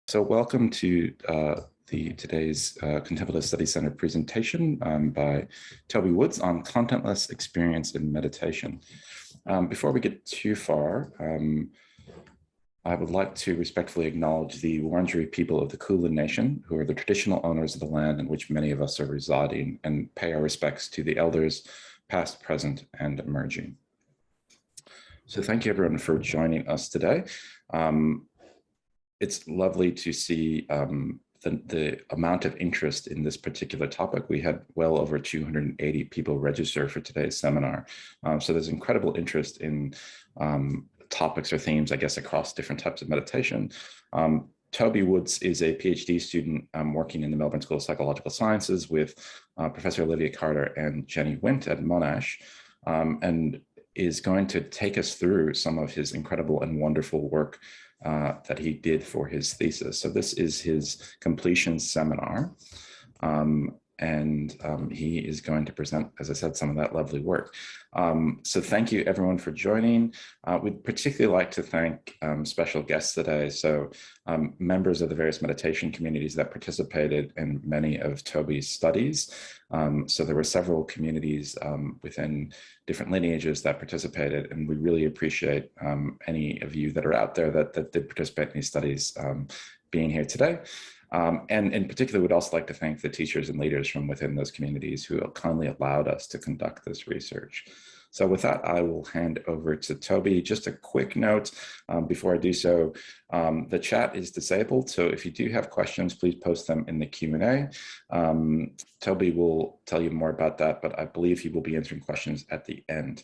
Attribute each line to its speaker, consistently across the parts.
Speaker 1: So welcome to today's Contemplative Study Center presentation by Toby Woods on Contentless Experience in Meditation. Before we get too far, I would like to respectfully acknowledge the Wurundjeri people of the Kulin Nation, who are the traditional owners of the land in which many of us are residing, and pay our respects to the elders, past, present, and emerging. So thank you everyone for joining us today. It's lovely to see the amount of interest in this particular topic. We had well over 280 people register for today's seminar. So there's incredible interest in topics or themes, I guess, across different types of meditation. Toby Woods is a PhD student working in the Melbourne School of Psychological Sciences with Professor Olivia Carter and Jenny Wint at Monash, and is going to take us through some of his incredible and wonderful work that he did for his thesis. So this is his completion seminar, and he is going to present, as I said, some of that lovely work. So thank you everyone for joining. We'd particularly like to thank special guests today. So members of the various meditation communities that participated in many of Toby's studies. So there were several communities within different lineages that participated, and we really appreciate any of you that are out there that did participate in these studies being here today. And in particular, we'd also like to thank the teachers and leaders from within those communities who kindly allowed us to conduct this research. So with that, I will hand over to Toby. Just a quick note before I do so, the chat is disabled. So if you do have questions, please post them in the Q&A. Toby will tell you more about that, but I believe he will be answering questions at the end.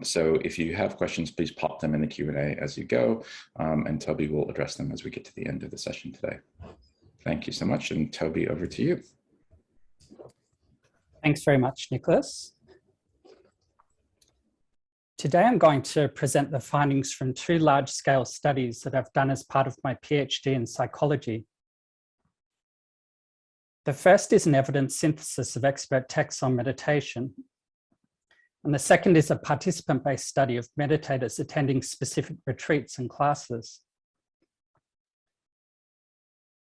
Speaker 1: So if you have questions, please pop them in the Q&A as you go, and Toby will address them as we get to the end of the session today. Thank you so much. And Toby, over to you.
Speaker 2: Thanks very much, Nicholas. Today, I'm going to present the findings from two large-scale studies that I've done as part of my PhD in psychology. The first is an evidence synthesis of expert texts on meditation. And the second is a participant-based study of meditators attending specific retreats and classes.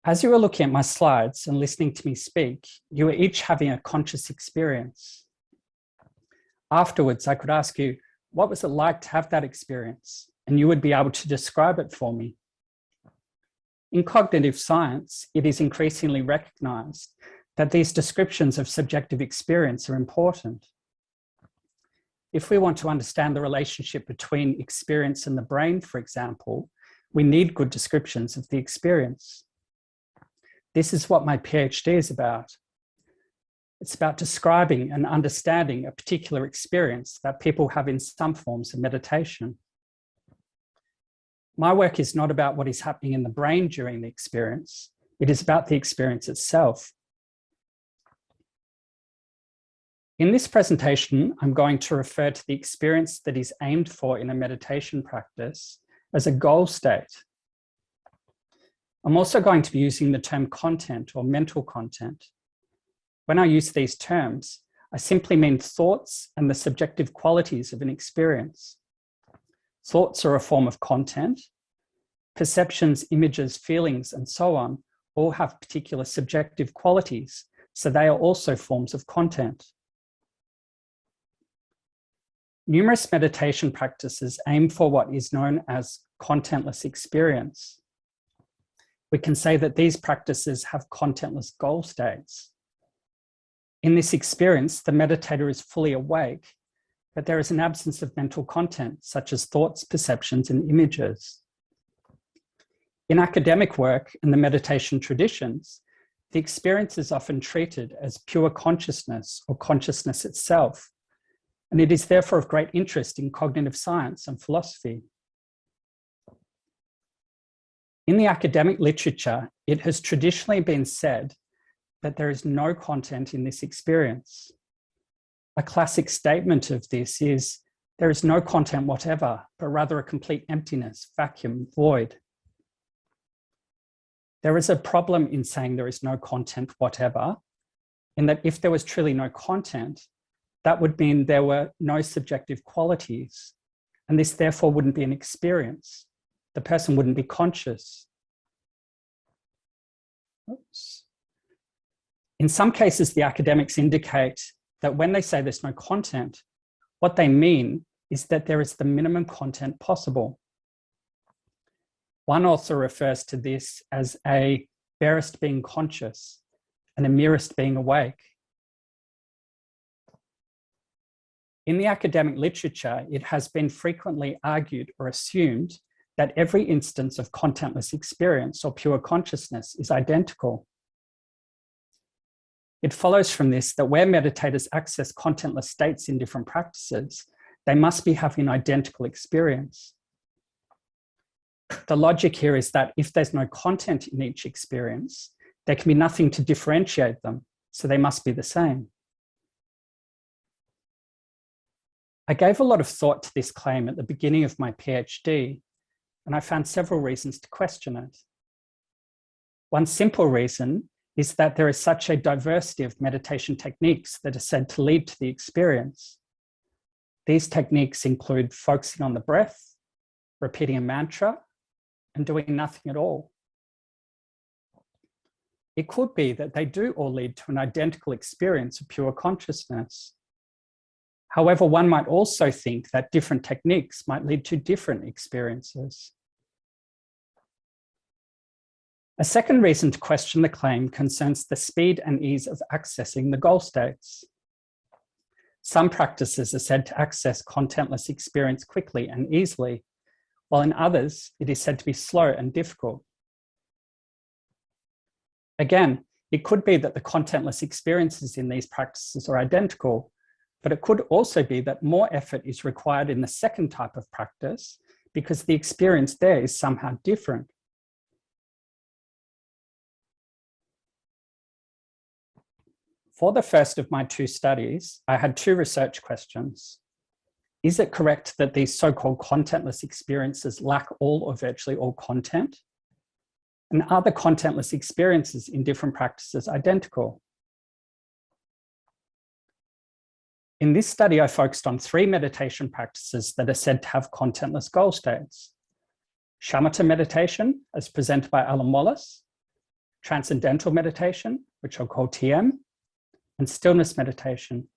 Speaker 2: As you were looking at my slides and listening to me speak, you were each having a conscious experience. Afterwards, I could ask you, what was it like to have that experience? And you would be able to describe it for me. In cognitive science, it is increasingly recognized that these descriptions of subjective experience are important. If we want to understand the relationship between experience and the brain, for example, we need good descriptions of the experience. This is what my PhD is about. It's about describing and understanding a particular experience that people have in some forms of meditation. My work is not about what is happening in the brain during the experience. It is about the experience itself. In this presentation, I'm going to refer to the experience that is aimed for in a meditation practice as a goal state. I'm also going to be using the term content or mental content. When I use these terms, I simply mean thoughts and the subjective qualities of an experience. Thoughts are a form of content. Perceptions, images, feelings, and so on all have particular subjective qualities, so they are also forms of content. Numerous meditation practices aim for what is known as contentless experience. We can say that these practices have contentless goal states. In this experience, the meditator is fully awake, but there is an absence of mental content, such as thoughts, perceptions, and images. In academic work and the meditation traditions, the experience is often treated as pure consciousness or consciousness itself, and it is therefore of great interest in cognitive science and philosophy. In the academic literature, it has traditionally been said that there is no content in this experience. A classic statement of this is, there is no content whatever, but rather a complete emptiness, vacuum, void. There is a problem in saying there is no content whatever, in that if there was truly no content, that would mean there were no subjective qualities, and this therefore wouldn't be an experience. The person wouldn't be conscious. Oops. In some cases, the academics indicate that when they say there's no content, what they mean is that there is the minimum content possible. One author refers to this as a barest being conscious and a merest being awake. In the academic literature, it has been frequently argued or assumed that every instance of contentless experience or pure consciousness is identical. It follows from this that where meditators access contentless states in different practices, they must be having an identical experience. The logic here is that if there's no content in each experience, there can be nothing to differentiate them, so they must be the same. I gave a lot of thought to this claim at the beginning of my PhD, and I found several reasons to question it. One simple reason is that there is such a diversity of meditation techniques that are said to lead to the experience. These techniques include focusing on the breath, repeating a mantra, and doing nothing at all. It could be that they do all lead to an identical experience of pure consciousness. However, one might also think that different techniques might lead to different experiences. A second reason to question the claim concerns the speed and ease of accessing the goal states. Some practices are said to access contentless experience quickly and easily, while in others, it is said to be slow and difficult. Again, it could be that the contentless experiences in these practices are identical, but it could also be that more effort is required in the second type of practice because the experience there is somehow different. For the first of my two studies, I had two research questions. Is it correct that these so-called contentless experiences lack all or virtually all content? And are the contentless experiences in different practices identical? In this study, I focused on 3 meditation practices that are said to have contentless goal states. Shamatha Meditation, as presented by Alan Wallace, Transcendental Meditation, which I'll call TM, and Stillness Meditation.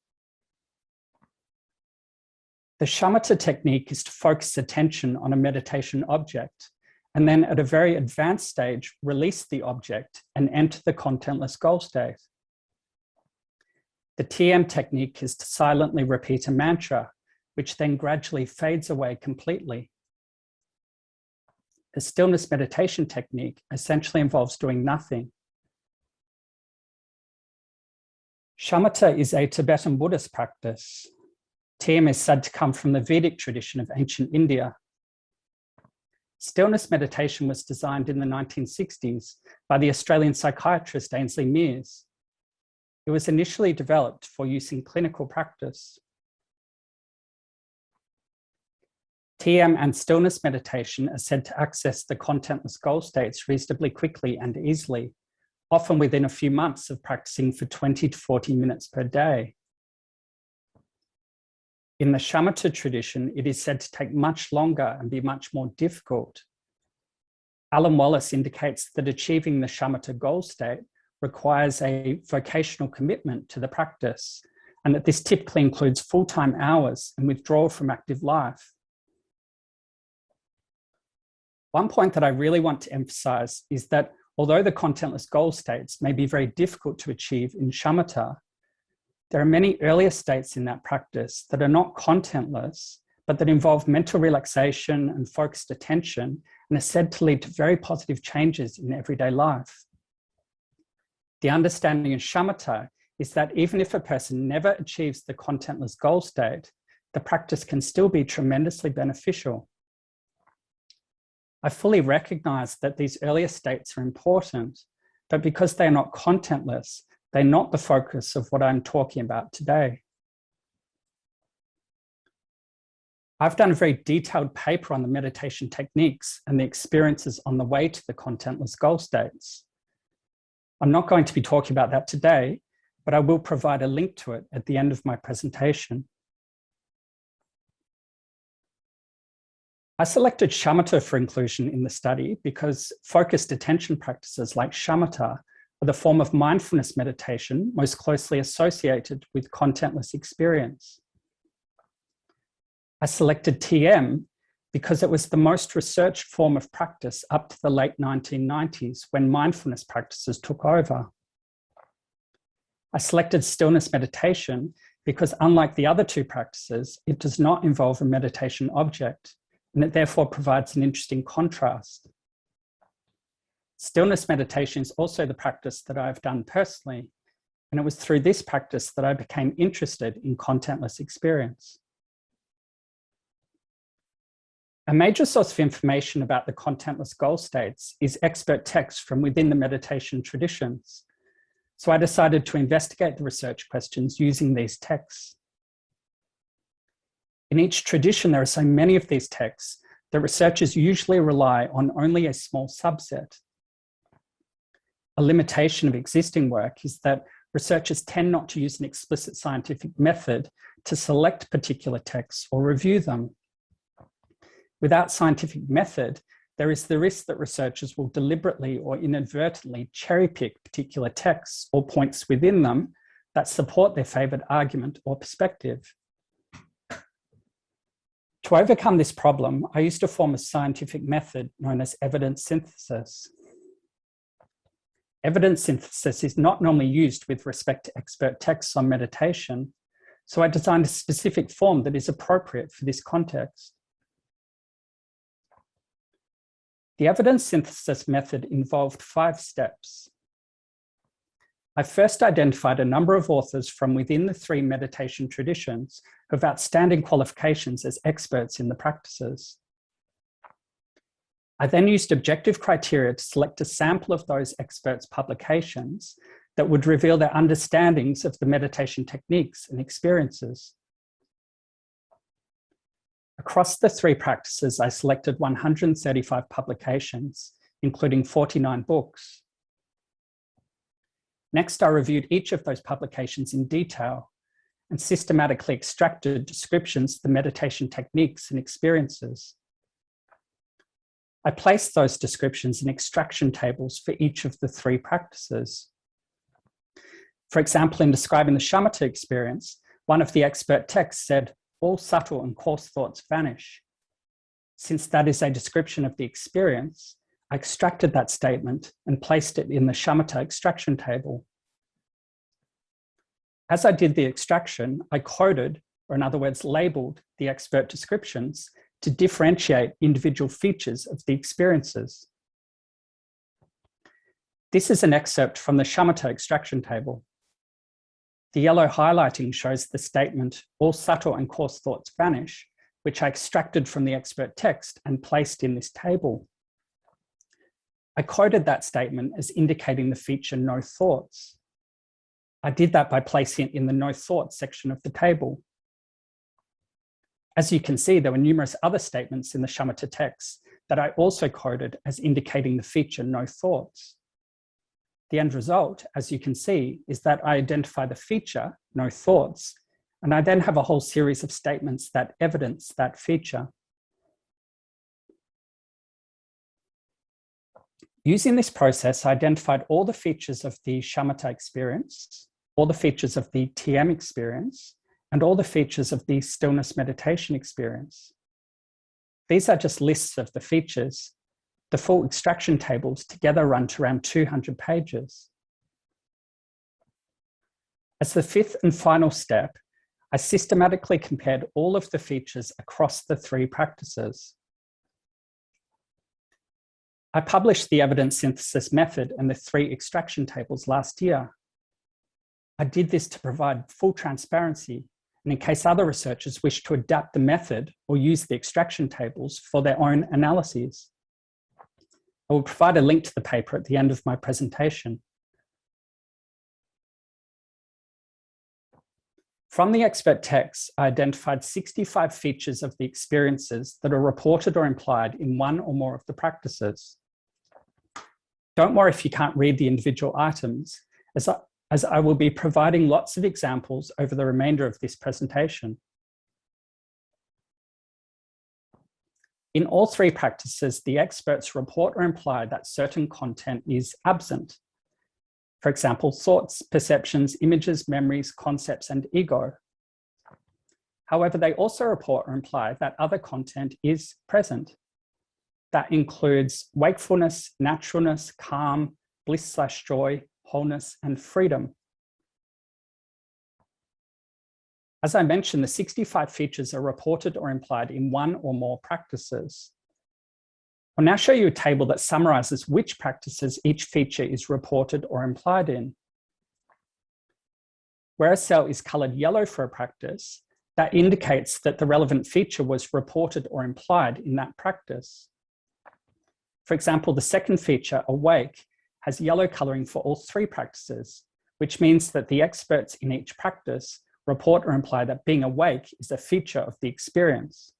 Speaker 2: The Shamatha technique is to focus attention on a meditation object, and then at a very advanced stage, release the object and enter the contentless goal state. The TM technique is to silently repeat a mantra, which then gradually fades away completely. The Stillness Meditation technique essentially involves doing nothing. Shamatha is a Tibetan Buddhist practice. TM is said to come from the Vedic tradition of ancient India. Stillness meditation was designed in the 1960s by the Australian psychiatrist Ainsley Mears. It was initially developed for use in clinical practice. TM and stillness meditation are said to access the contentless goal states reasonably quickly and easily, often within a few months of practicing for 20 to 40 minutes per day. In the Shamatha tradition, it is said to take much longer and be much more difficult. Alan Wallace indicates that achieving the Shamatha goal state requires a vocational commitment to the practice, and that this typically includes full-time hours and withdrawal from active life. One point that I really want to emphasize is that although the contentless goal states may be very difficult to achieve in Shamatha, there are many earlier states in that practice that are not contentless, but that involve mental relaxation and focused attention and are said to lead to very positive changes in everyday life. The understanding in Shamatha is that even if a person never achieves the contentless goal state, the practice can still be tremendously beneficial. I fully recognize that these earlier states are important, but because they are not contentless, they're not the focus of what I'm talking about today. I've done a very detailed paper on the meditation techniques and the experiences on the way to the contentless goal states. I'm not going to be talking about that today, but I will provide a link to it at the end of my presentation. I selected Shamatha for inclusion in the study because focused attention practices like Shamatha are the form of mindfulness meditation most closely associated with contentless experience. I selected TM because it was the most researched form of practice up to the late 1990s when mindfulness practices took over. I selected stillness meditation because, unlike the other two practices, it does not involve a meditation object, and it therefore provides an interesting contrast. Stillness meditation is also the practice that I've done personally, and it was through this practice that I became interested in contentless experience. A major source of information about the contentless goal states is expert text from within the meditation traditions. So I decided to investigate the research questions using these texts. In each tradition, there are so many of these texts that researchers usually rely on only a small subset. A limitation of existing work is that researchers tend not to use an explicit scientific method to select particular texts or review them. Without scientific method, there is the risk that researchers will deliberately or inadvertently cherry-pick particular texts or points within them that support their favoured argument or perspective. To overcome this problem, I used a form of scientific method known as evidence synthesis. Evidence synthesis is not normally used with respect to expert texts on meditation, so I designed a specific form that is appropriate for this context. The evidence synthesis method involved 5 steps. I first identified a number of authors from within the 3 meditation traditions who have outstanding qualifications as experts in the practices. I then used objective criteria to select a sample of those experts' publications that would reveal their understandings of the meditation techniques and experiences. Across the 3 practices, I selected 135 publications, including 49 books. Next, I reviewed each of those publications in detail and systematically extracted descriptions of the meditation techniques and experiences. I placed those descriptions in extraction tables for each of the 3 practices. For example, in describing the Shamatha experience, one of the expert texts said, "All subtle and coarse thoughts vanish." Since that is a description of the experience, I extracted that statement and placed it in the Shamatha extraction table. As I did the extraction, I coded, or in other words, labeled the expert descriptions to differentiate individual features of the experiences. This is an excerpt from the Shamatha extraction table. The yellow highlighting shows the statement, "All subtle and coarse thoughts vanish," which I extracted from the expert text and placed in this table. I coded that statement as indicating the feature "no thoughts." I did that by placing it in the "no thoughts" section of the table. As you can see, there were numerous other statements in the Shamatha text that I also coded as indicating the feature "no thoughts." The end result, as you can see, is that I identify the feature, "no thoughts," and I then have a whole series of statements that evidence that feature. Using this process, I identified all the features of the Shamatha experience, all the features of the TM experience, and all the features of the stillness meditation experience. These are just lists of the features. The full extraction tables together run to around 200 pages. As the 5th and final step, I systematically compared all of the features across the 3 practices. I published the evidence synthesis method and the 3 extraction tables last year. I did this to provide full transparency, and in case other researchers wish to adapt the method or use the extraction tables for their own analyses. I will provide a link to the paper at the end of my presentation. From the expert texts, I identified 65 features of the experiences that are reported or implied in one or more of the practices. Don't worry if you can't read the individual items, as I will be providing lots of examples over the remainder of this presentation. In all 3 practices, the experts report or imply that certain content is absent. For example, thoughts, perceptions, images, memories, concepts, and ego. However, they also report or imply that other content is present. That includes wakefulness, naturalness, calm, bliss/joy, wholeness, and freedom. As I mentioned, the 65 features are reported or implied in one or more practices. I'll now show you a table that summarizes which practices each feature is reported or implied in. Where a cell is colored yellow for a practice, that indicates that the relevant feature was reported or implied in that practice. For example, the second feature, awake, has yellow coloring for all three practices, which means that the experts in each practice report or imply that being awake is a feature of the experience.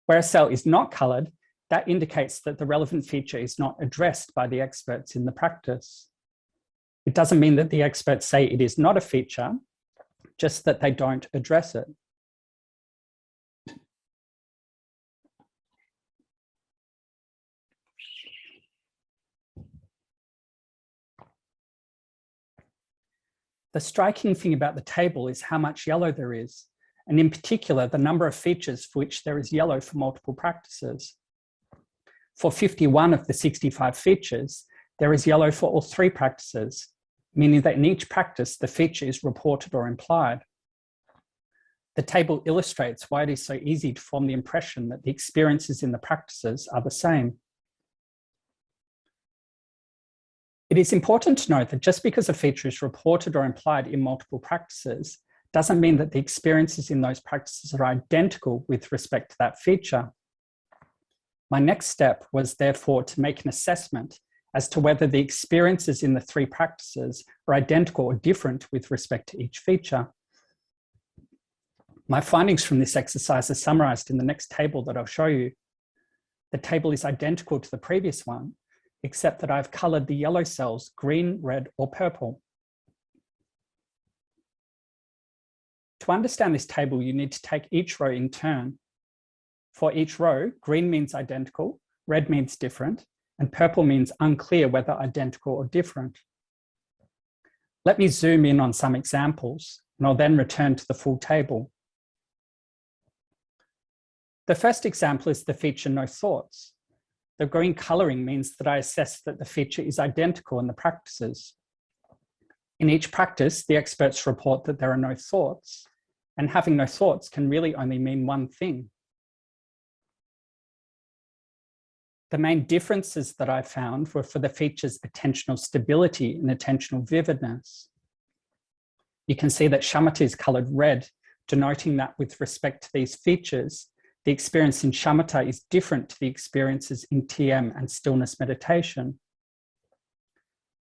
Speaker 2: Where a cell is not colored, that indicates that the relevant feature is not addressed by the experts in the practice. It doesn't mean that the experts say it is not a feature, just that they don't address it. The striking thing about the table is how much yellow there is, and in particular, the number of features for which there is yellow for multiple practices. For 51 of the 65 features, there is yellow for all three practices, meaning that in each practice, the feature is reported or implied. The table illustrates why it is so easy to form the impression that the experiences in the practices are the same. It is important to note that just because a feature is reported or implied in multiple practices doesn't mean that the experiences in those practices are identical with respect to that feature. My next step was therefore to make an assessment as to whether the experiences in the three practices are identical or different with respect to each feature. My findings from this exercise are summarized in the next table that I'll show you. The table is identical to the previous one, except that I've colored the yellow cells green, red, or purple. To understand this table, you need to take each row in turn. For each row, green means identical, red means different, and purple means unclear whether identical or different. Let me zoom in on some examples, and I'll then return to the full table. The first example is the feature no thoughts. The green coloring means that I assess that the feature is identical in the practices. In each practice, the experts report that there are no thoughts, and having no thoughts can really only mean one thing. The main differences that I found were for the features attentional stability and attentional vividness. You can see that Shamatha is colored red, denoting that with respect to these features, the experience in Shamatha is different to the experiences in TM and Stillness Meditation.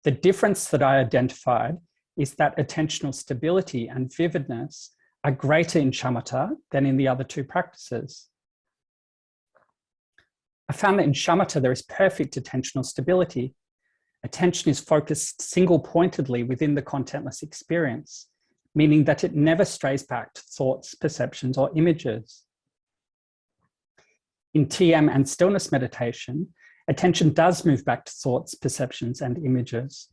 Speaker 2: The difference that I identified is that attentional stability and vividness are greater in Shamatha than in the other two practices. I found that in Shamatha there is perfect attentional stability. Attention is focused single-pointedly within the contentless experience, meaning that it never strays back to thoughts, perceptions, or images. In TM and Stillness Meditation, attention does move back to thoughts, perceptions, and images.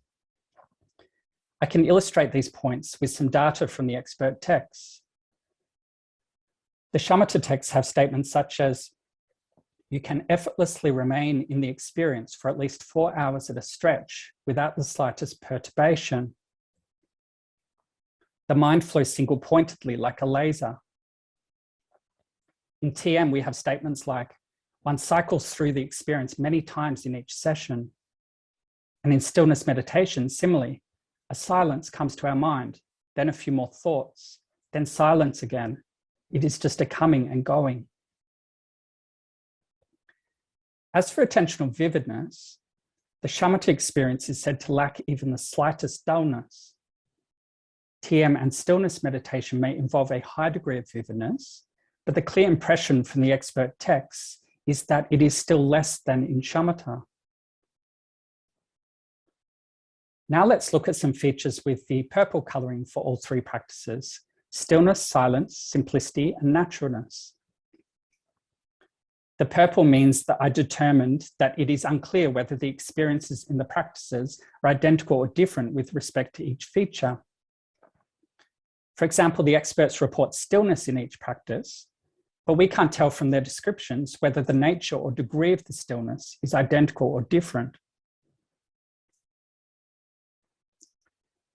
Speaker 2: I can illustrate these points with some data from the expert texts. The Shamatha texts have statements such as, you can effortlessly remain in the experience for at least 4 hours at a stretch without the slightest perturbation. The mind flows single-pointedly like a laser. In TM, we have statements like, one cycles through the experience many times in each session. And in Stillness Meditation, similarly, a silence comes to our mind, then a few more thoughts, then silence again. It is just a coming and going. As for attentional vividness, the Shamatha experience is said to lack even the slightest dullness. TM and Stillness Meditation may involve a high degree of vividness, but the clear impression from the expert texts is that it is still less than in Shamatha. Now let's look at some features with the purple coloring for all three practices: stillness, silence, simplicity, and naturalness. The purple means that I determined that it is unclear whether the experiences in the practices are identical or different with respect to each feature. For example, the experts report stillness in each practice, but we can't tell from their descriptions whether the nature or degree of the stillness is identical or different.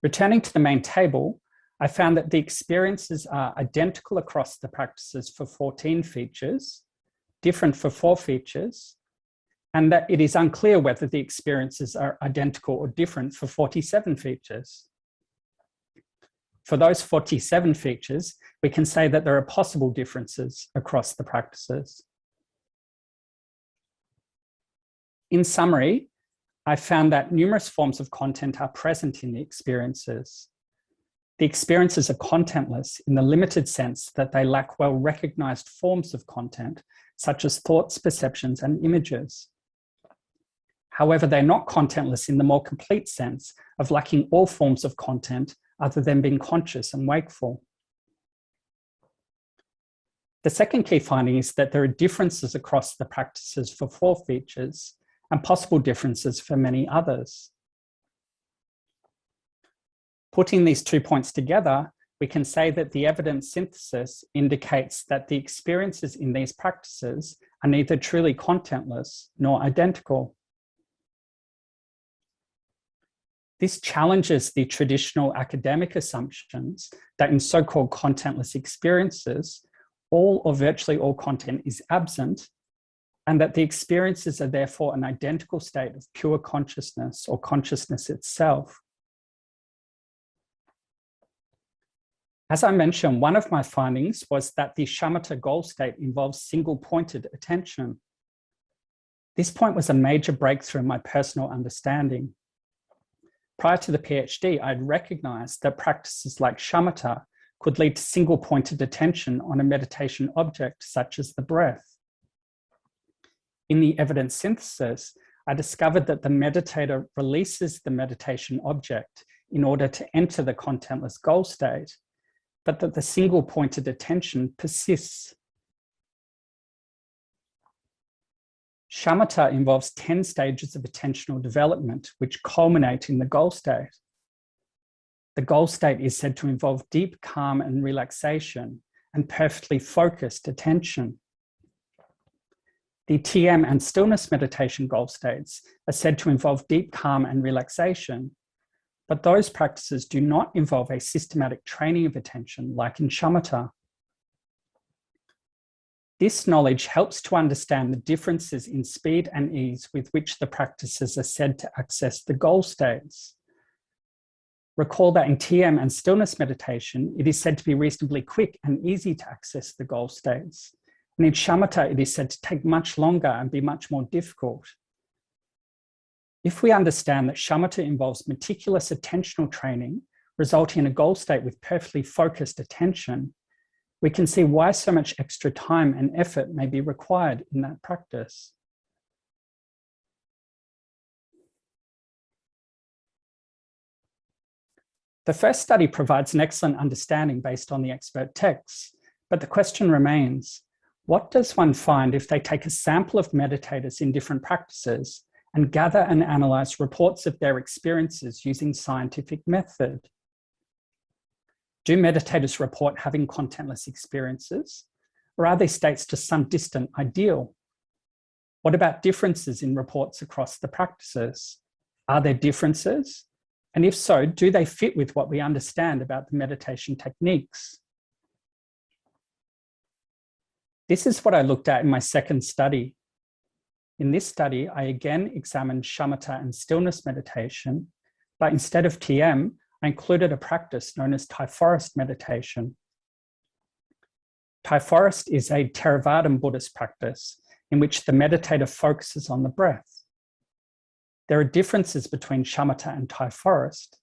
Speaker 2: Returning to the main table, I found that the experiences are identical across the practices for 14 features, different for 4 features, and that it is unclear whether the experiences are identical or different for 47 features. For those 47 features, we can say that there are possible differences across the practices. In summary, I found that numerous forms of content are present in the experiences. The experiences are contentless in the limited sense that they lack well-recognized forms of content, such as thoughts, perceptions, and images. However, they're not contentless in the more complete sense of lacking all forms of content other than being conscious and wakeful. The second key finding is that there are differences across the practices for 4 features and possible differences for many others. Putting these 2 points together, we can say that the evidence synthesis indicates that the experiences in these practices are neither truly contentless nor identical. This challenges the traditional academic assumptions that in so-called contentless experiences, all or virtually all content is absent, and that the experiences are therefore an identical state of pure consciousness or consciousness itself. As I mentioned, one of my findings was that the Shamatha goal state involves single-pointed attention. This point was a major breakthrough in my personal understanding. Prior to the PhD, I'd recognized that practices like Shamatha could lead to single-pointed attention on a meditation object, such as the breath. In the evidence synthesis, I discovered that the meditator releases the meditation object in order to enter the contentless goal state, but that the single-pointed attention persists. Shamatha involves 10 stages of attentional development, which culminate in the goal state. The goal state is said to involve deep calm and relaxation and perfectly focused attention. The TM and stillness meditation goal states are said to involve deep calm and relaxation, but those practices do not involve a systematic training of attention like in Shamatha. This knowledge helps to understand the differences in speed and ease with which the practices are said to access the goal states. Recall that in TM and stillness meditation, it is said to be reasonably quick and easy to access the goal states. And in Shamatha, it is said to take much longer and be much more difficult. If we understand that Shamatha involves meticulous attentional training, resulting in a goal state with perfectly focused attention, we can see why so much extra time and effort may be required in that practice. The first study provides an excellent understanding based on the expert texts, but the question remains, what does one find if they take a sample of meditators in different practices and gather and analyze reports of their experiences using scientific method? Do meditators report having contentless experiences, or are they states to some distant ideal? What about differences in reports across the practices? Are there differences? And if so, do they fit with what we understand about the meditation techniques? This is what I looked at in my second study. In this study, I again examined Shamatha and stillness meditation, but instead of TM, I included a practice known as Thai forest meditation. Thai forest is a Theravada Buddhist practice in which the meditator focuses on the breath. There are differences between Shamatha and Thai forest,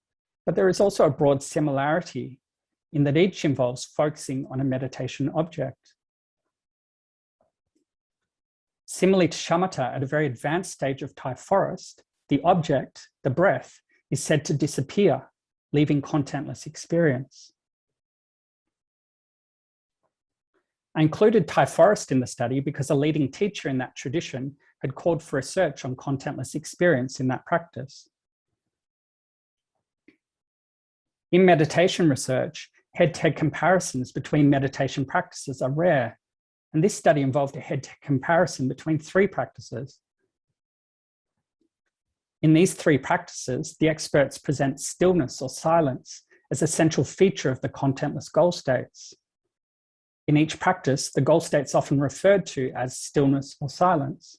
Speaker 2: but there is also a broad similarity in that each involves focusing on a meditation object. Similarly to Shamatha, at a very advanced stage of Thai forest, the object, the breath, is said to disappear, leaving contentless experience. I included Ty Forrest in the study because a leading teacher in that tradition had called for research on contentless experience in that practice. In meditation research, head-to-head comparisons between meditation practices are rare, and this study involved a head-to-head comparison between 3 practices. In these 3 practices, the experts present stillness or silence as a central feature of the contentless goal states. In each practice, the goal states often referred to as stillness or silence.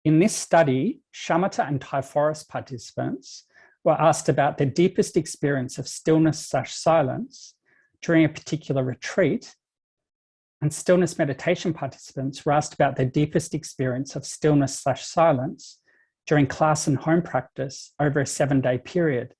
Speaker 2: In this study, Shamatha and Ty Forrest participants were asked about their deepest experience of stillness/silence during a particular retreat, and stillness meditation participants were asked about their deepest experience of stillness/silence during class and home practice over a 7-day period.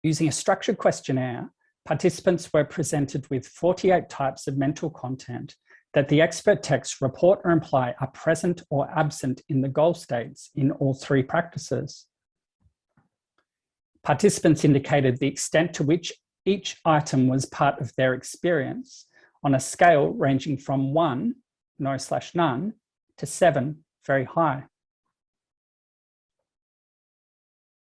Speaker 2: Using a structured questionnaire, participants were presented with 48 types of mental content that the expert texts report or imply are present or absent in the goal states in all 3 practices. Participants indicated the extent to which each item was part of their experience on a scale ranging from 1, no/none, to 7, very high.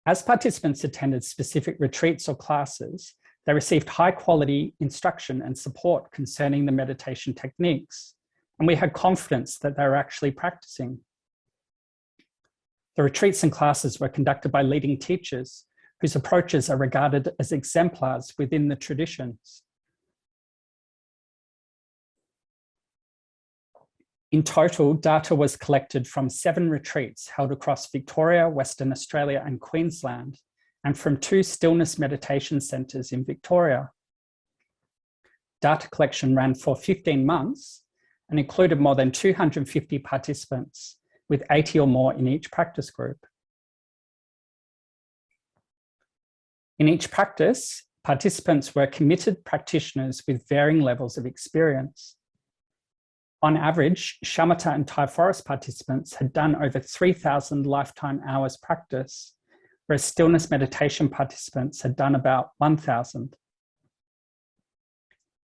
Speaker 2: As participants attended specific retreats or classes, they received high-quality instruction and support concerning the meditation techniques, and we had confidence that they were actually practicing. The retreats and classes were conducted by leading teachers whose approaches are regarded as exemplars within the traditions. In total, data was collected from 7 retreats held across Victoria, Western Australia, and Queensland, and from 2 stillness meditation centres in Victoria. Data collection ran for 15 months and included more than 250 participants, with 80 or more in each practice group. In each practice, participants were committed practitioners with varying levels of experience. On average, Shamatha and Ty Forrest participants had done over 3,000 lifetime hours practice, whereas stillness meditation participants had done about 1,000.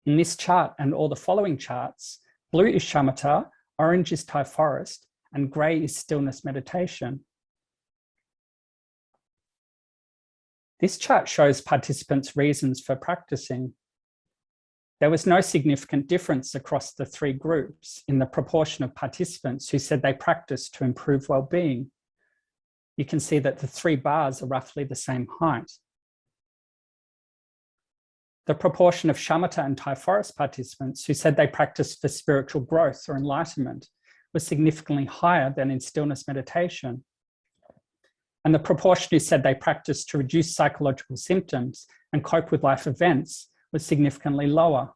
Speaker 2: In this chart and all the following charts, blue is Shamatha, orange is Ty Forrest, and grey is stillness meditation. This chart shows participants' reasons for practicing. There was no significant difference across the 3 groups in the proportion of participants who said they practiced to improve well-being. You can see that the 3 bars are roughly the same height. The proportion of Shamatha and Ty Forrest participants who said they practiced for spiritual growth or enlightenment was significantly higher than in stillness meditation. And the proportion who said they practiced to reduce psychological symptoms and cope with life events was significantly lower.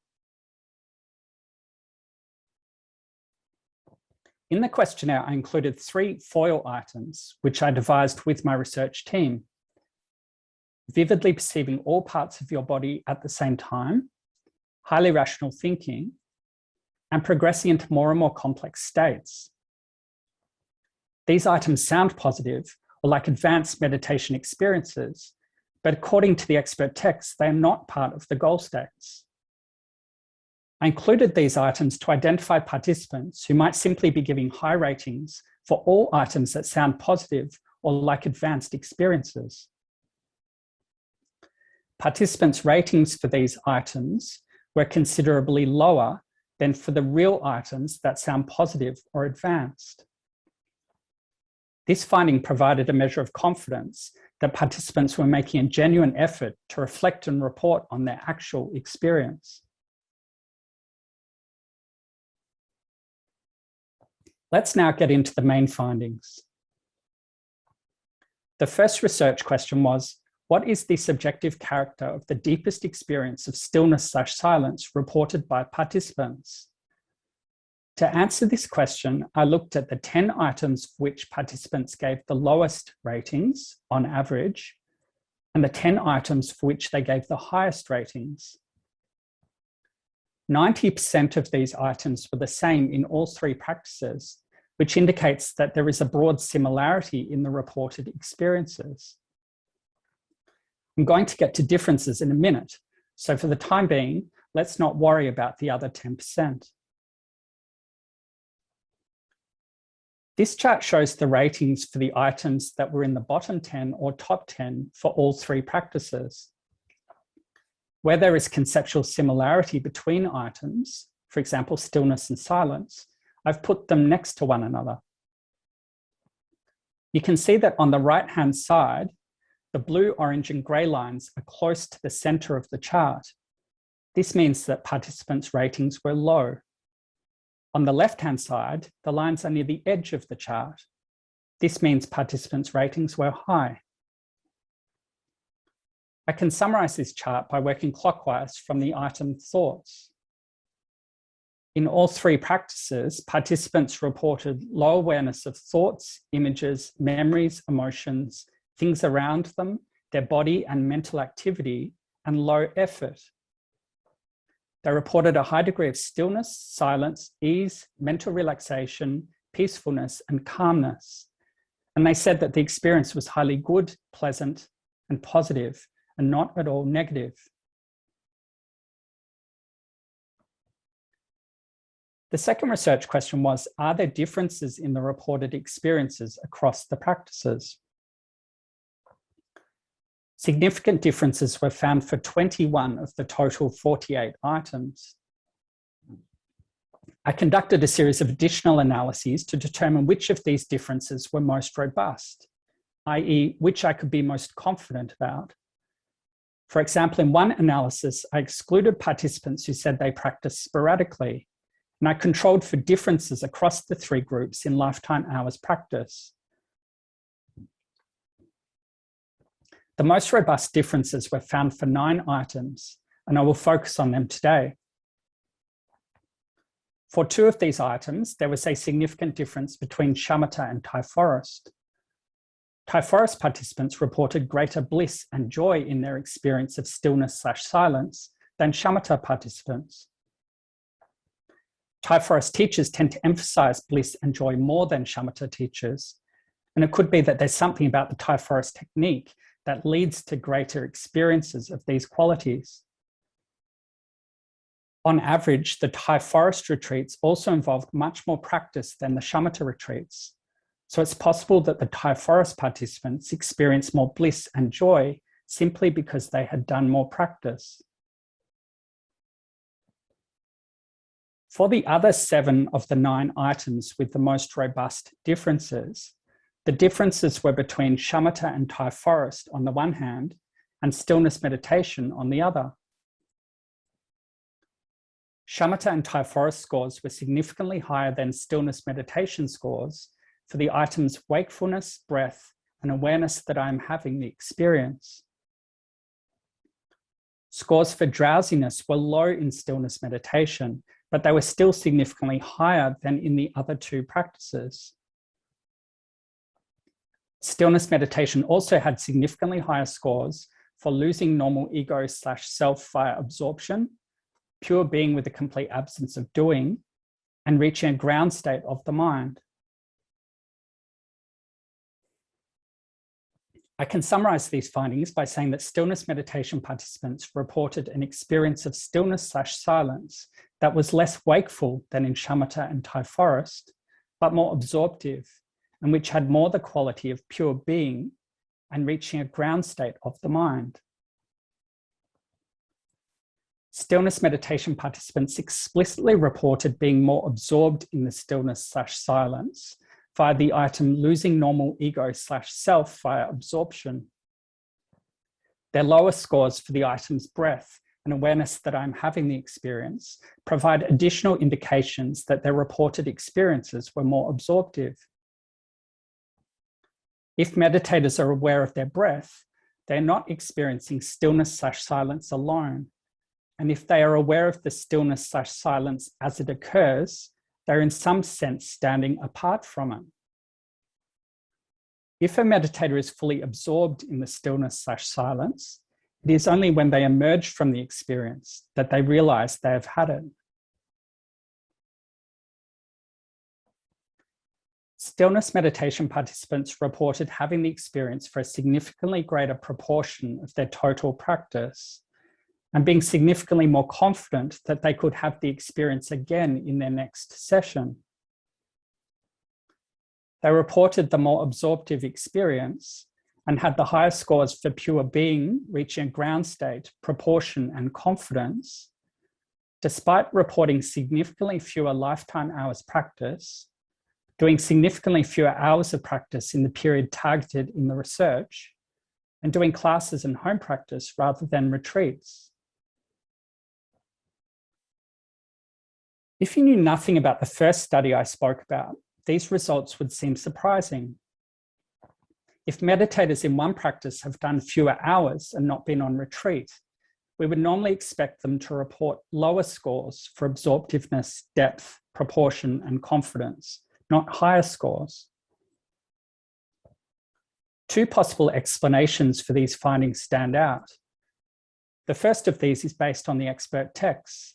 Speaker 2: In the questionnaire, I included 3 foil items, which I devised with my research team. Vividly perceiving all parts of your body at the same time, highly rational thinking, and progressing into more and more complex states. These items sound positive or like advanced meditation experiences, but according to the expert text, they are not part of the goal states. I included these items to identify participants who might simply be giving high ratings for all items that sound positive or like advanced experiences. Participants' ratings for these items were considerably lower than for the real items that sound positive or advanced. This finding provided a measure of confidence that participants were making a genuine effort to reflect and report on their actual experience. Let's now get into the main findings. The first research question was, what is the subjective character of the deepest experience of stillness/silence reported by participants? To answer this question, I looked at the 10 items for which participants gave the lowest ratings on average, and the 10 items for which they gave the highest ratings. 90% of these items were the same in all 3 practices, which indicates that there is a broad similarity in the reported experiences. I'm going to get to differences in a minute, so for the time being, let's not worry about the other 10%. This chart shows the ratings for the items that were in the bottom 10 or top 10 for all three practices. Where there is conceptual similarity between items, for example, stillness and silence, I've put them next to one another. You can see that on the right-hand side, the blue, orange, and grey lines are close to the center of the chart. This means that participants' ratings were low. On the left-hand side, the lines are near the edge of the chart. This means participants' ratings were high. I can summarize this chart by working clockwise from the item thoughts. In all three practices, participants reported low awareness of thoughts, images, memories, emotions, things around them, their body and mental activity, and low effort. They reported a high degree of stillness, silence, ease, mental relaxation, peacefulness, and calmness. And they said that the experience was highly good, pleasant, and positive, and not at all negative. The second research question was, are there differences in the reported experiences across the practices? Significant differences were found for 21 of the total 48 items. I conducted a series of additional analyses to determine which of these differences were most robust, i.e., which I could be most confident about. For example, in one analysis, I excluded participants who said they practiced sporadically, and I controlled for differences across the three groups in lifetime hours practice. The most robust differences were found for 9 items, and I will focus on them today. For 2 of these items, there was a significant difference between Shamatha and Thai Forest. Thai Forest participants reported greater bliss and joy in their experience of stillness/silence than Shamatha participants. Thai Forest teachers tend to emphasize bliss and joy more than Shamatha teachers, and it could be that there's something about the Thai Forest technique that leads to greater experiences of these qualities. On average, the Thai Forest retreats also involved much more practice than the Shamatha retreats. So it's possible that the Thai Forest participants experienced more bliss and joy simply because they had done more practice. For the other 7 of the 9 items with the most robust differences, the differences were between Shamatha and Thai Forest on the one hand, and Stillness Meditation on the other. Shamatha and Thai Forest scores were significantly higher than Stillness Meditation scores for the items wakefulness, breath, and awareness that I am having the experience. Scores for drowsiness were low in Stillness Meditation, but they were still significantly higher than in the other 2 practices. Stillness Meditation also had significantly higher scores for losing normal ego/self via absorption, pure being with a complete absence of doing, and reaching a ground state of the mind. I can summarize these findings by saying that Stillness Meditation participants reported an experience of stillness/silence that was less wakeful than in Shamatha and Thai Forest, but more absorptive, and which had more the quality of pure being and reaching a ground state of the mind. Stillness Meditation participants explicitly reported being more absorbed in the stillness/silence via the item losing normal ego/self via absorption. Their lower scores for the items breath and awareness that I'm having the experience provide additional indications that their reported experiences were more absorptive. If meditators are aware of their breath, they're not experiencing stillness/silence alone. And if they are aware of the stillness/silence as it occurs, they're in some sense standing apart from it. If a meditator is fully absorbed in the stillness/silence, it is only when they emerge from the experience that they realize they have had it. Stillness meditation participants reported having the experience for a significantly greater proportion of their total practice and being significantly more confident that they could have the experience again in their next session. They reported the more absorptive experience and had the higher scores for pure being, reaching a ground state, proportion, and confidence, despite reporting significantly fewer lifetime hours practice, doing significantly fewer hours of practice in the period targeted in the research, and doing classes and home practice rather than retreats. If you knew nothing about the first study I spoke about, these results would seem surprising. If meditators in one practice have done fewer hours and not been on retreat, we would normally expect them to report lower scores for absorptiveness, depth, proportion, and confidence, not higher scores. Two possible explanations for these findings stand out. The first of these is based on the expert texts.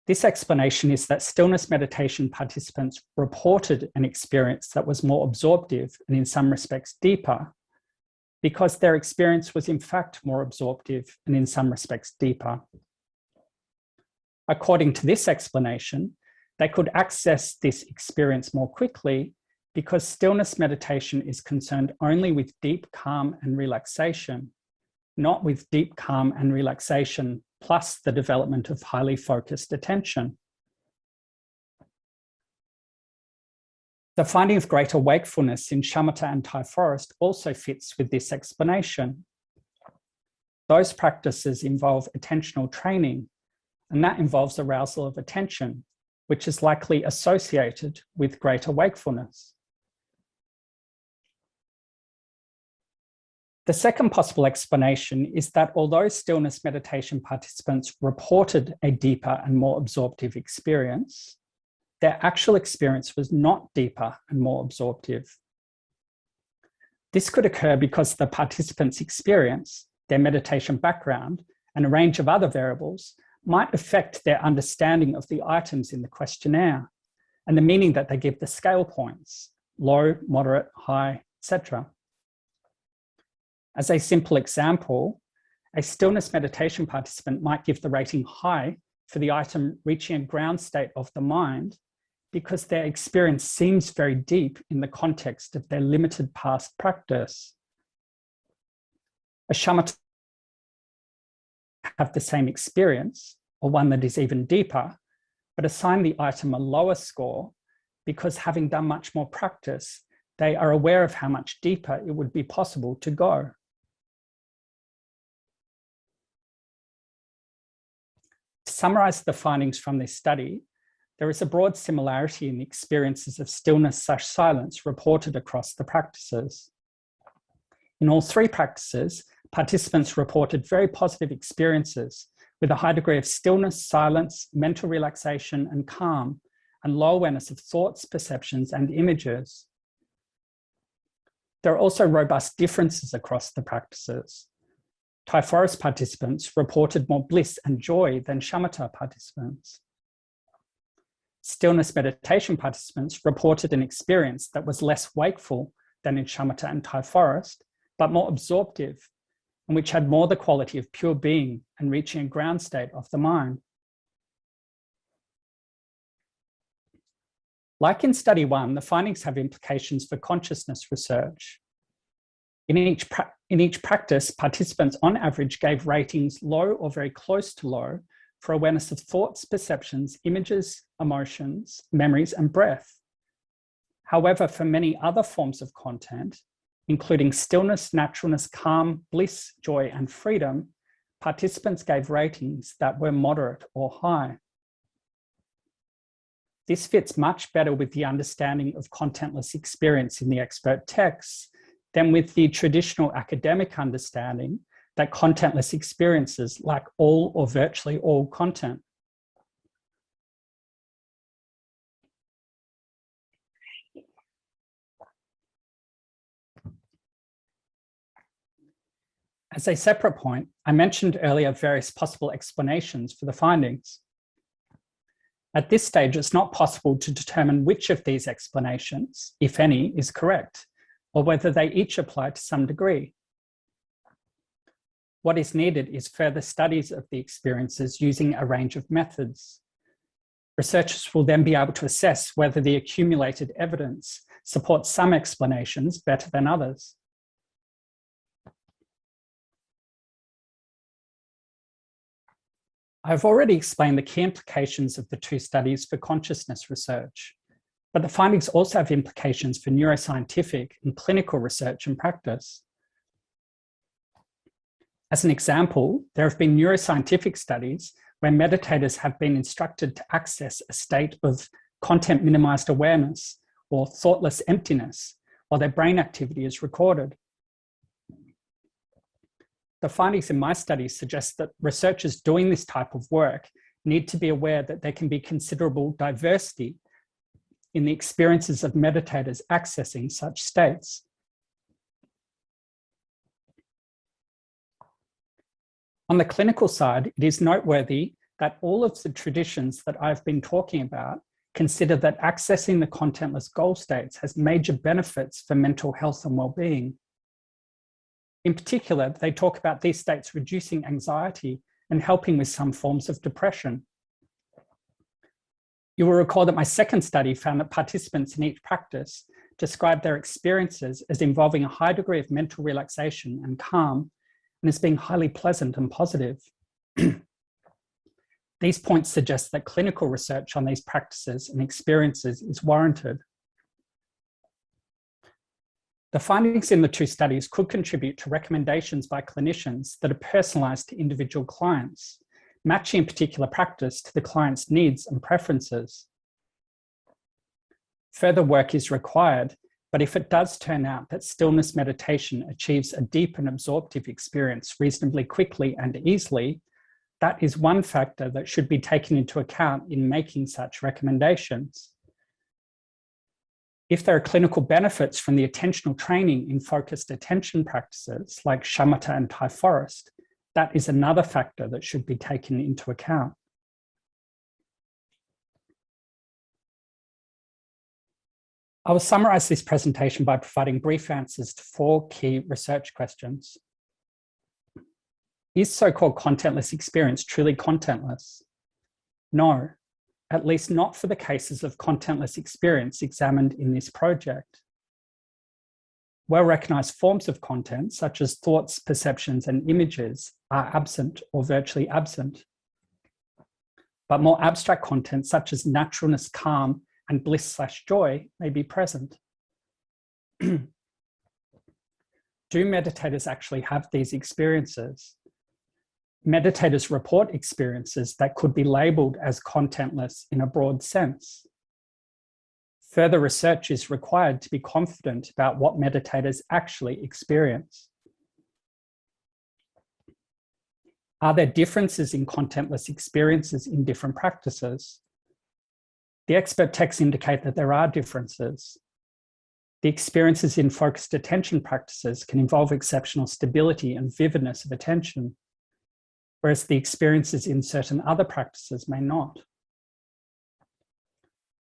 Speaker 2: This explanation is that stillness meditation participants reported an experience that was more absorptive and in some respects deeper, because their experience was in fact more absorptive and in some respects deeper. According to this explanation, they could access this experience more quickly because stillness meditation is concerned only with deep calm and relaxation, not with deep calm and relaxation plus the development of highly focused attention. The finding of greater wakefulness in Shamatha and Thai forest also fits with this explanation. Those practices involve attentional training, and that involves arousal of attention, which is likely associated with greater wakefulness. The second possible explanation is that although stillness meditation participants reported a deeper and more absorptive experience, their actual experience was not deeper and more absorptive. This could occur because the participants' experience, their meditation background, and a range of other variables might affect their understanding of the items in the questionnaire and the meaning that they give the scale points, low, moderate, high, etc. As a simple example, a stillness meditation participant might give the rating high for the item reaching a ground state of the mind because their experience seems very deep in the context of their limited past practice. A shamatha have the same experience, or one that is even deeper, but assign the item a lower score because, having done much more practice, they are aware of how much deeper it would be possible to go. To summarize the findings from this study, there is a broad similarity in the experiences of stillness/silence reported across the practices. In all three practices, participants reported very positive experiences with a high degree of stillness, silence, mental relaxation, and calm, and low awareness of thoughts, perceptions, and images. There are also robust differences across the practices. Thai forest participants reported more bliss and joy than shamatha participants. Stillness meditation participants reported an experience that was less wakeful than in shamatha and Thai forest, but more absorptive, and which had more the quality of pure being and reaching a ground state of the mind. Like in study one, the findings have implications for consciousness research. In each practice, participants on average gave ratings low or very close to low for awareness of thoughts, perceptions, images, emotions, memories, and breath. However, for many other forms of content, including stillness, naturalness, calm, bliss, joy, and freedom, participants gave ratings that were moderate or high. This fits much better with the understanding of contentless experience in the expert texts than with the traditional academic understanding that contentless experiences lack all or virtually all content. As a separate point, I mentioned earlier various possible explanations for the findings. At this stage, it's not possible to determine which of these explanations, if any, is correct, or whether they each apply to some degree. What is needed is further studies of the experiences using a range of methods. Researchers will then be able to assess whether the accumulated evidence supports some explanations better than others. I've already explained the key implications of the two studies for consciousness research, but the findings also have implications for neuroscientific and clinical research and practice. As an example, there have been neuroscientific studies where meditators have been instructed to access a state of content-minimized awareness or thoughtless emptiness while their brain activity is recorded. The findings in my studies suggest that researchers doing this type of work need to be aware that there can be considerable diversity in the experiences of meditators accessing such states. On the clinical side, it is noteworthy that all of the traditions that I've been talking about consider that accessing the contentless goal states has major benefits for mental health and well-being. In particular, they talk about these states reducing anxiety and helping with some forms of depression. You will recall that my second study found that participants in each practice described their experiences as involving a high degree of mental relaxation and calm, and as being highly pleasant and positive. These points suggest that clinical research on these practices and experiences is warranted. The findings in the two studies could contribute to recommendations by clinicians that are personalized to individual clients, matching a particular practice to the client's needs and preferences. Further work is required, but if it does turn out that stillness meditation achieves a deep and absorptive experience reasonably quickly and easily, that is one factor that should be taken into account in making such recommendations. If there are clinical benefits from the attentional training in focused attention practices like Shamatha and Thai Forest, that is another factor that should be taken into account. I will summarize this presentation by providing brief answers to 4 key research questions. Is so-called contentless experience truly contentless? No, at least not for the cases of contentless experience examined in this project. Well-recognized forms of content, such as thoughts, perceptions, and images, are absent or virtually absent. But more abstract content, such as naturalness, calm, and bliss/joy, may be present. Do meditators actually have these experiences? Meditators report experiences that could be labeled as contentless in a broad sense. Further research is required to be confident about what meditators actually experience. Are there differences in contentless experiences in different practices? The expert texts indicate that there are differences. The experiences in focused attention practices can involve exceptional stability and vividness of attention, whereas the experiences in certain other practices may not.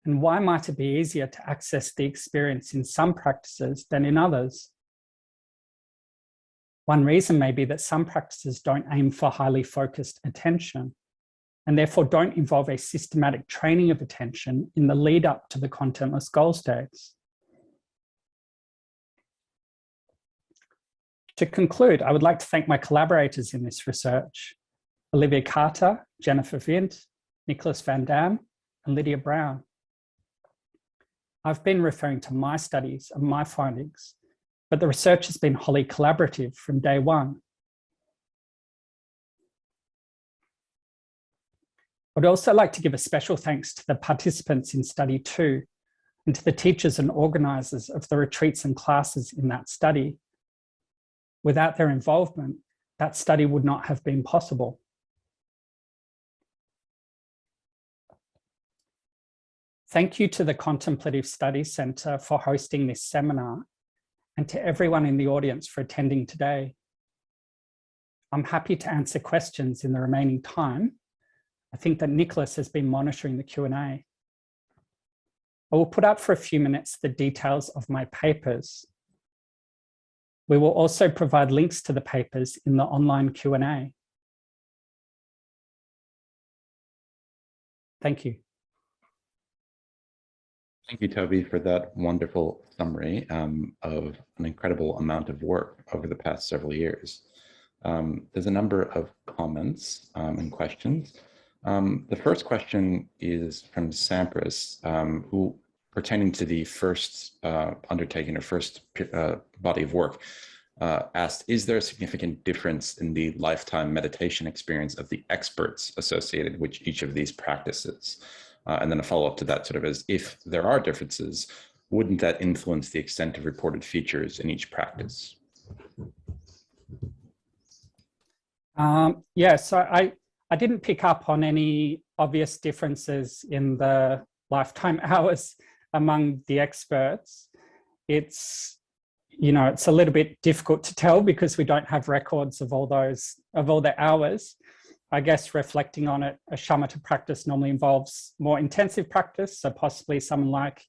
Speaker 2: And why might it be easier to access the experience in some practices than in others? One reason may be that some practices don't aim for highly focused attention, and therefore don't involve a systematic training of attention in the lead up to the contentless goal states. To conclude, I would like to thank my collaborators in this research, Olivia Carter, Jennifer Vint, Nicholas Van Dam, and Lydia Brown. I've been referring to my studies and my findings, but the research has been wholly collaborative from day one. I'd also like to give a special thanks to the participants in study 2 and to the teachers and organisers of the retreats and classes in that study. Without their involvement, that study would not have been possible. Thank you to the Contemplative Studies Centre for hosting this seminar, and to everyone in the audience for attending today. I'm happy to answer questions in the remaining time, I think that Nicholas has been monitoring the Q&A. I will put up for a few minutes the details of my papers. We will also provide links to the papers in the online Q&A. Thank you.
Speaker 1: Thank you, Toby, for that wonderful summary of an incredible amount of work over the past several years. There's a number of comments and questions. The first question is from Sampras, who, pertaining to the first undertaking or first body of work, asked, is there a significant difference in the lifetime meditation experience of the experts associated with each of these practices? And then a follow-up to that sort of is, if there are differences, wouldn't that influence the extent of reported features in each practice?
Speaker 2: Yeah, so I didn't pick up on any obvious differences in the lifetime hours among the experts. It's, you know, it's a little bit difficult to tell because we don't have records of all their hours. I guess reflecting on it, a shamatha practice normally involves more intensive practice. So possibly someone like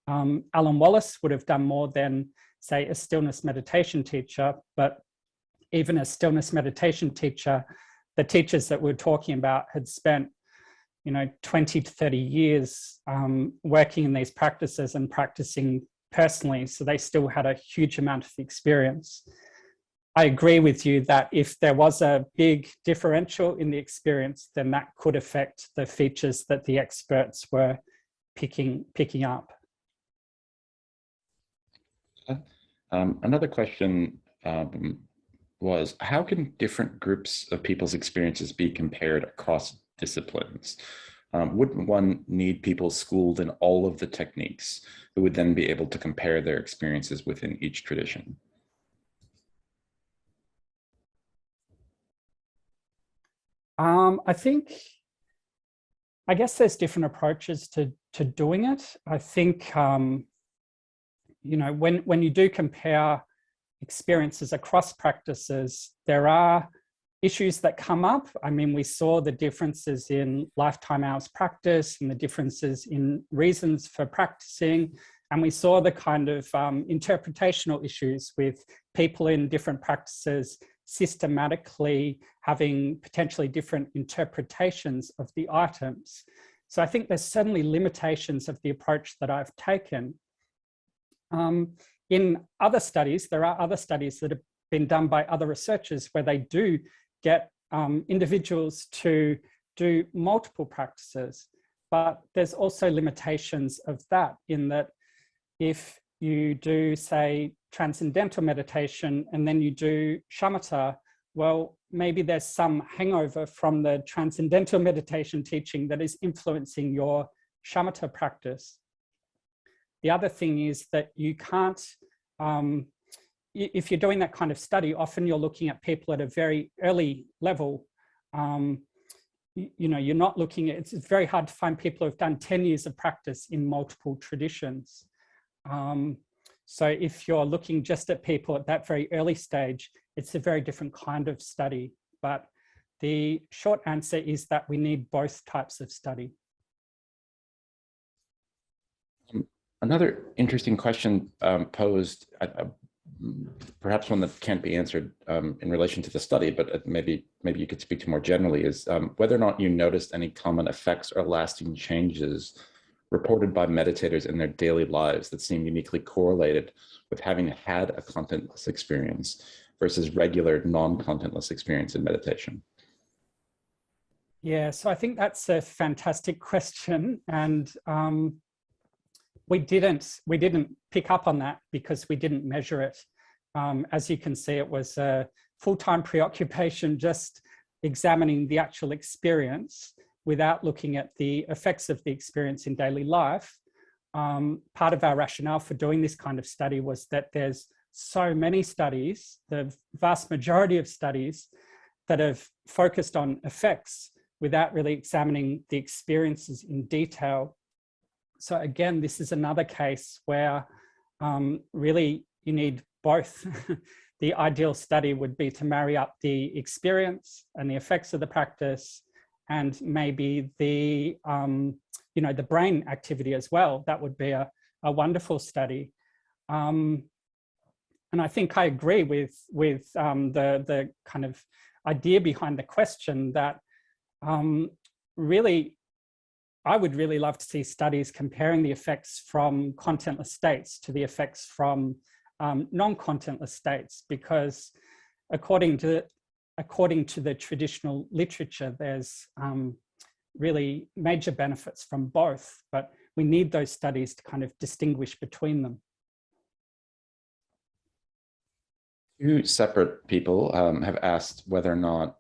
Speaker 2: Alan Wallace would have done more than, say, a stillness meditation teacher. But even a stillness meditation teacher, the teachers that we're talking about had spent, you know, 20 to 30 years working in these practices and practicing personally. So they still had a huge amount of experience. I agree with you that if there was a big differential in the experience, then that could affect the features that the experts were picking up.
Speaker 1: Another question was, how can different groups of people's experiences be compared across disciplines? Wouldn't one need people schooled in all of the techniques who would then be able to compare their experiences within each tradition?
Speaker 2: I guess there's different approaches to doing it. I think, you know, when you do compare experiences across practices, there are issues that come up. I mean, we saw the differences in lifetime hours practice and the differences in reasons for practicing. And we saw the kind of interpretational issues with people in different practices systematically having potentially different interpretations of the items. So I think there's certainly limitations of the approach that I've taken. In other studies, there are other studies that have been done by other researchers where they do get individuals to do multiple practices, but there's also limitations of that in that if you do, say, transcendental meditation and then you do shamatha, well, maybe there's some hangover from the transcendental meditation teaching that is influencing your shamatha practice. The other thing is that you can't, if you're doing that kind of study, often you're looking at people at a very early level. You know, you're not looking at, it's very hard to find people who've done 10 years of practice in multiple traditions. So if you're looking just at people at that very early stage, it's a very different kind of study. But the short answer is that we need both types of study.
Speaker 1: Another interesting question posed, perhaps one that can't be answered in relation to the study, but maybe you could speak to more generally, is whether or not you noticed any common effects or lasting changes reported by meditators in their daily lives that seem uniquely correlated with having had a contentless experience versus regular non-contentless experience in meditation.
Speaker 2: Yeah, so I think that's a fantastic question. And we didn't pick up on that because we didn't measure it. As you can see, it was a full-time preoccupation just examining the actual experience without looking at the effects of the experience in daily life. Part of our rationale for doing this kind of study was that there's so many studies, the vast majority of studies that have focused on effects without really examining the experiences in detail. So again, this is another case where really you need both. The ideal study would be to marry up the experience and the effects of the practice and maybe the, the brain activity as well. That would be a wonderful study. And I think I agree with the kind of idea behind the question that really, I would really love to see studies comparing the effects from contentless states to the effects from non-contentless states, because according to the traditional literature, there's really major benefits from both, but we need those studies to kind of distinguish between them.
Speaker 1: Two separate people have asked whether or not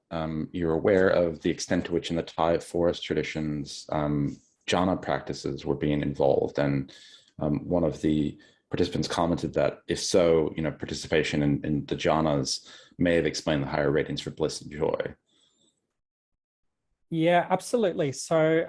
Speaker 1: you're aware of the extent to which in the Thai forest traditions, jhana practices were being involved. And one of the participants commented that if so, participation in the jhanas may have explained the higher ratings for bliss and joy.
Speaker 2: Yeah, absolutely. So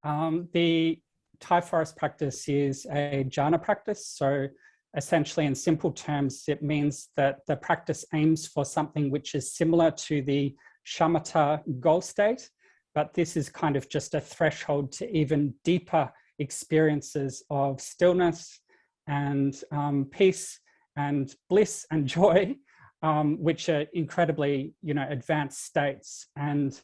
Speaker 2: the Thai forest practice is a jhana practice. So essentially, in simple terms, it means that the practice aims for something which is similar to the shamatha goal state, but this is kind of just a threshold to even deeper experiences of stillness and peace and bliss and joy, which are incredibly, advanced states. And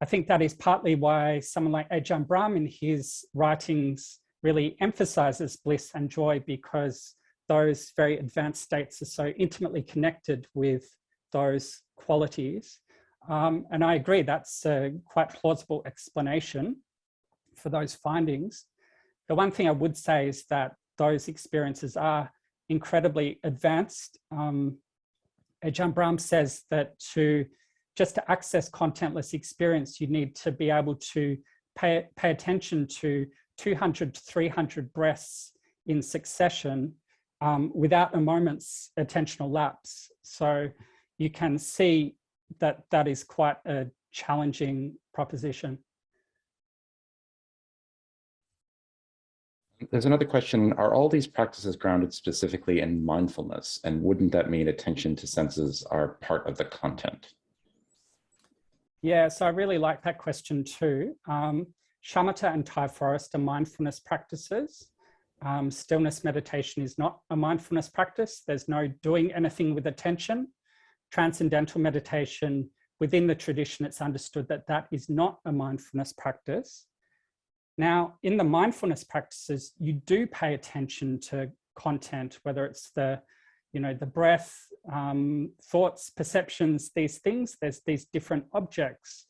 Speaker 2: I think that is partly why someone like Ajahn Brahm in his writings really emphasizes bliss and joy, because those very advanced states are so intimately connected with those qualities. And I agree, that's a quite plausible explanation for those findings. The one thing I would say is that those experiences are incredibly advanced. Ajahn Brahm says that just to access contentless experience, you need to be able to pay attention to 200 to 300 breaths in succession without a moment's attentional lapse. So you can see that that is quite a challenging proposition.
Speaker 1: There's another question. Are all these practices grounded specifically in mindfulness? And wouldn't that mean attention to senses are part of the content?
Speaker 2: Yeah, so I really like that question too. Shamatha and Thai forest are mindfulness practices. Stillness meditation is not a mindfulness practice. There's no doing anything with attention. Transcendental meditation, within the tradition, it's understood that that is not a mindfulness practice. Now, in the mindfulness practices, you do pay attention to content, whether it's the breath, thoughts, perceptions, these things. There's these different objects.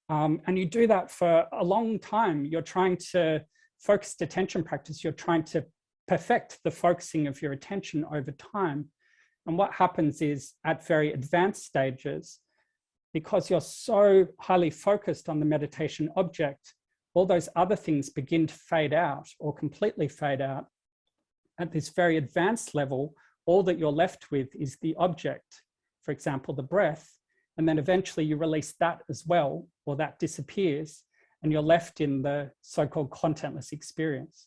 Speaker 2: And you do that for a long time. You're trying to focused attention practice, you're trying to perfect the focusing of your attention over time. And what happens is at very advanced stages, because you're so highly focused on the meditation object, all those other things begin to fade out or completely fade out. At this very advanced level, all that you're left with is the object, for example, the breath, and then eventually you release that as well, or that disappears, and you're left in the so-called contentless experience.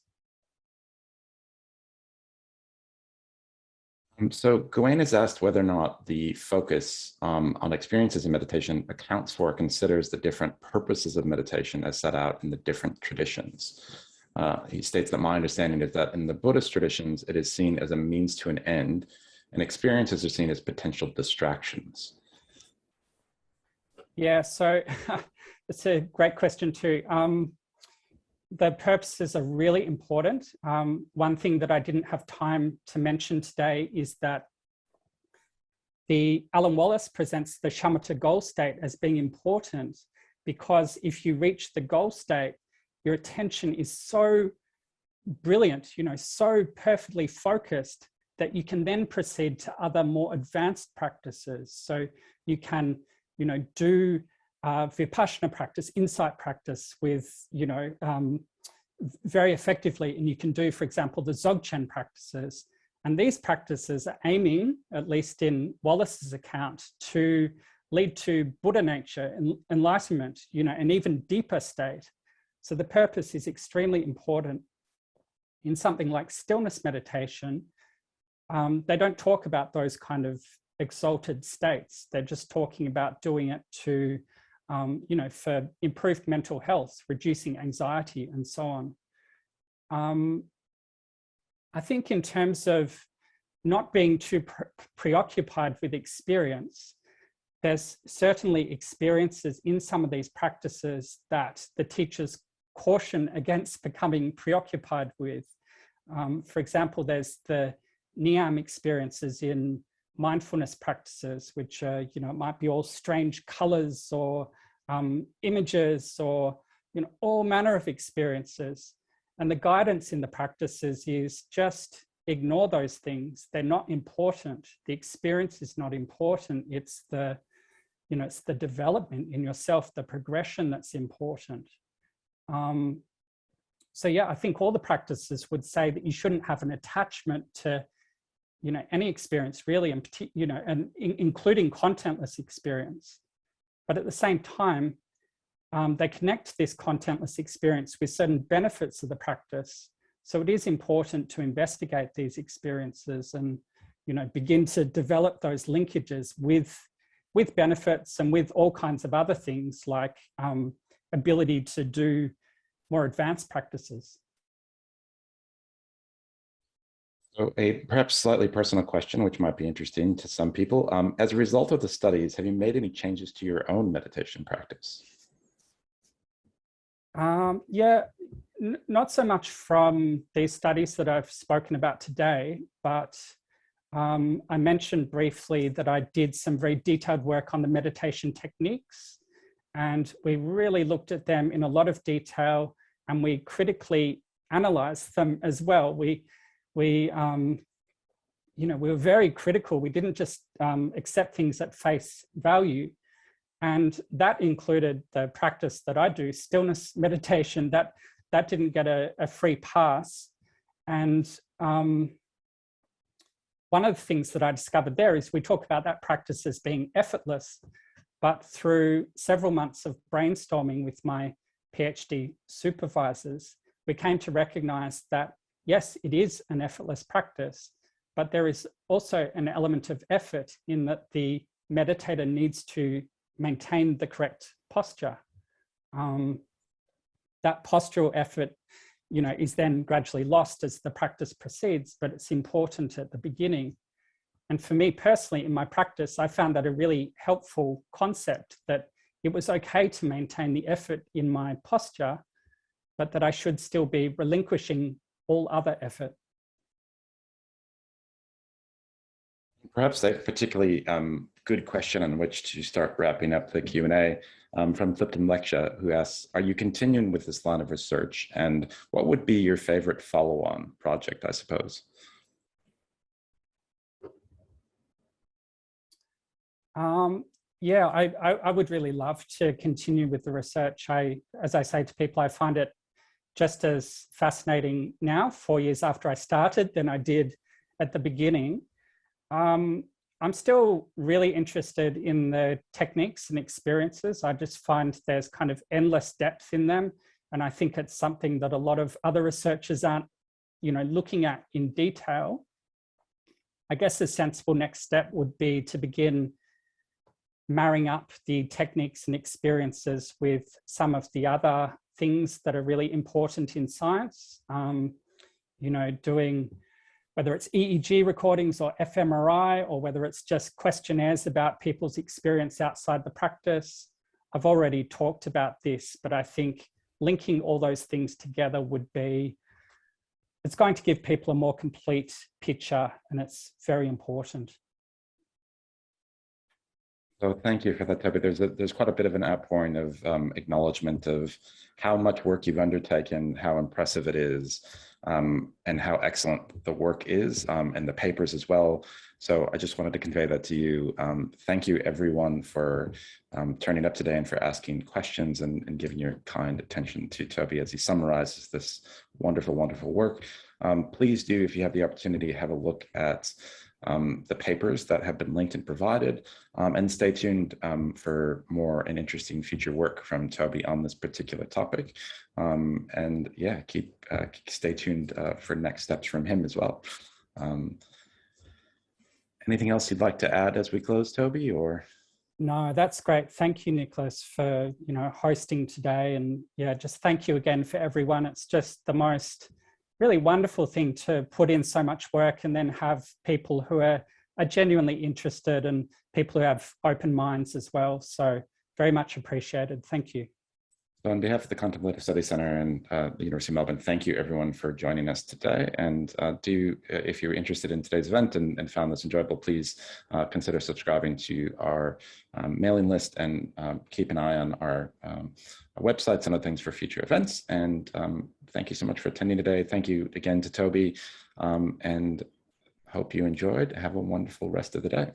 Speaker 1: So Gawain has asked whether or not the focus on experiences in meditation accounts for or considers the different purposes of meditation as set out in the different traditions. He states that my understanding is that in the Buddhist traditions, it is seen as a means to an end, and experiences are seen as potential distractions.
Speaker 2: Yeah, so it's a great question too. The purposes are really important. One thing that I didn't have time to mention today is that Alan Wallace presents the Shamatha goal state as being important, because if you reach the goal state, your attention is so brilliant, so perfectly focused that you can then proceed to other more advanced practices. So you can, do vipassana practice, insight practice with, very effectively. And you can do, for example, the Dzogchen practices. And these practices are aiming, at least in Wallace's account, to lead to Buddha nature and enlightenment, an even deeper state. So the purpose is extremely important. In something like stillness meditation, they don't talk about those kind of exalted states. They're just talking about doing it to for improved mental health, reducing anxiety, and so on. I think in terms of not being too preoccupied with experience, there's certainly experiences in some of these practices that the teachers caution against becoming preoccupied with. For example, there's the Niyam experiences in mindfulness practices, which it might be all strange colors or images or all manner of experiences. And the guidance in the practices is just ignore those things. They're not important. The experience is not important. It's the it's the development in yourself, the progression that's important. So yeah, I think all the practices would say that you shouldn't have an attachment to any experience really, and including contentless experience. But at the same time, they connect this contentless experience with certain benefits of the practice. So it is important to investigate these experiences and begin to develop those linkages with benefits and with all kinds of other things like ability to do more advanced practices.
Speaker 1: So a perhaps slightly personal question, which might be interesting to some people. As a result of the studies, have you made any changes to your own meditation practice?
Speaker 2: Yeah, not so much from these studies that I've spoken about today, but I mentioned briefly that I did some very detailed work on the meditation techniques, and we really looked at them in a lot of detail, and we critically analyzed them as well. We were very critical. We didn't just accept things at face value. And that included the practice that I do, stillness meditation, that didn't get a free pass. And one of the things that I discovered there is we talk about that practice as being effortless, but through several months of brainstorming with my PhD supervisors, we came to recognize that, yes, it is an effortless practice, but there is also an element of effort in that the meditator needs to maintain the correct posture. That postural effort, is then gradually lost as the practice proceeds, but it's important at the beginning. And for me personally, in my practice, I found that a really helpful concept, that it was okay to maintain the effort in my posture, but that I should still be relinquishing all other effort.
Speaker 1: Perhaps a particularly good question on which to start wrapping up the Q&A from Clifton Leksha, who asks, are you continuing with this line of research? And what would be your favorite follow-on project, I suppose?
Speaker 2: Yeah, I would really love to continue with the research. As I say to people, I find it just as fascinating now, 4 years after I started, than I did at the beginning. I'm still really interested in the techniques and experiences. I just find there's kind of endless depth in them. And I think it's something that a lot of other researchers aren't, looking at in detail. I guess the sensible next step would be to begin marrying up the techniques and experiences with some of the other things that are really important in science. Doing, whether it's EEG recordings or fMRI, or whether it's just questionnaires about people's experience outside the practice. I've already talked about this, but I think linking all those things together it's going to give people a more complete picture, and it's very important.
Speaker 1: So thank you for that, Toby. There's quite a bit of an outpouring of acknowledgement of how much work you've undertaken, how impressive it is, and how excellent the work is, and the papers as well. So I just wanted to convey that to you. Thank you, everyone, for turning up today and for asking questions and giving your kind attention to Toby as he summarizes this wonderful, wonderful work. Please do, if you have the opportunity, have a look at the papers that have been linked and provided, and stay tuned for more and interesting future work from Toby on this particular topic. And yeah, stay tuned for next steps from him as well. Anything else you'd like to add as we close, Toby, or?
Speaker 2: No, that's great. Thank you, Nicholas, for hosting today, and yeah, just thank you again for everyone. It's just the most really wonderful thing to put in so much work and then have people who are genuinely interested and people who have open minds as well. So very much appreciated. Thank you.
Speaker 1: So on behalf of the Contemplative Studies Center and the University of Melbourne, thank you everyone for joining us today. And if you're interested in today's event and found this enjoyable, please consider subscribing to our mailing list and keep an eye on our websites and other things for future events. And thank you so much for attending today. Thank you again to Toby, and hope you enjoyed. Have a wonderful rest of the day.